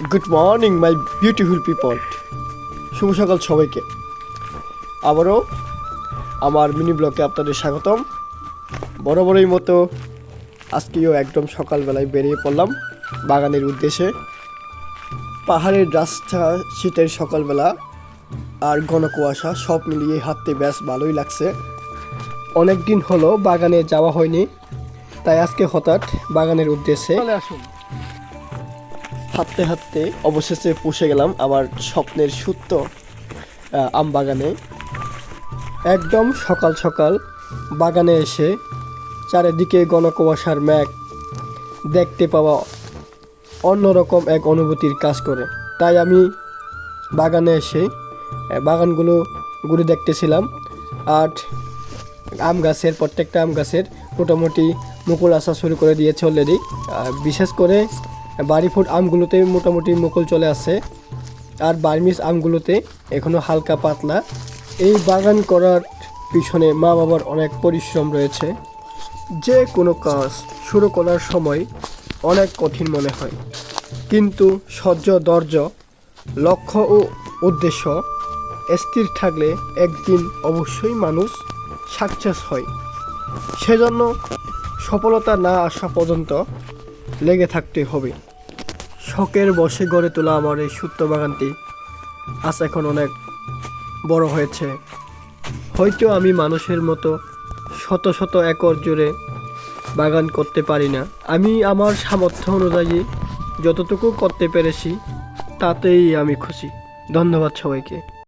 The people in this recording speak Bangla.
Good morning my beautiful people. শুভ সকাল সবাইকে। আবারও আমার মিনি ব্লগে আপনাদের স্বাগতম। বরাবরই মতো আজকেও একদম সকালবেলায় বেরিয়ে পড়লাম বাগানের উদ্দেশ্যে। পাহাড়ের রাস্তা, শীতের সকালবেলা আর ঘন কুয়াশা সব মিলিয়ে হাঁটতে বেশ ভালোই লাগছে। অনেক দিন হলো বাগানে যাওয়া হয়নি, তাই আজকে হঠাৎ বাগানের উদ্দেশ্যে আসুন। হাঁটতে হাঁটতে অবশেষে পৌঁছে গেলাম আমার স্বপ্নের সুপ্ত আম বাগানে। একদম সকাল সকাল বাগানে এসে চারিদিকে ঘন কুয়াশার মেঘ দেখতে পাওয়া অন্যরকম এক অনুভূতির কাজ করে। তাই আমি বাগানে এসে বাগানগুলো ঘুরে দেখতেছিলাম। আর প্রত্যেকটা আম গাছের মোটামুটি মুকুল আসা শুরু করে দিয়েছে অলরেডি। বিশেষ করে বাড়ি ফুড আমগুলোতে মোটামুটি মুকুল চলে আসে, আর বার্মিজ আমগুলোতে এখনও হালকা পাতলা। এই বাগান করার পিছনে মা বাবার অনেক পরিশ্রম রয়েছে। যে কোনো কাজ শুরু করার সময় অনেক কঠিন মনে হয়, কিন্তু ধৈর্য, লক্ষ্য ও উদ্দেশ্য স্থির থাকলে একদিন অবশ্যই মানুষ সাকসেস হয়। সেজন্য সফলতা না আসা পর্যন্ত লেগে থাকতে হবে। শখের বশে গড়ে তোলা আমার এই সুপ্ত বাগানটি আজ এখন অনেক বড় হয়েছে। হয়তো আমি মানুষের মতো শত শত একর জুড়ে বাগান করতে পারি না। আমি আমার সামর্থ্য অনুযায়ী যতটুকু করতে পেরেছি তাতেই আমি খুশি। ধন্যবাদ সবাইকে।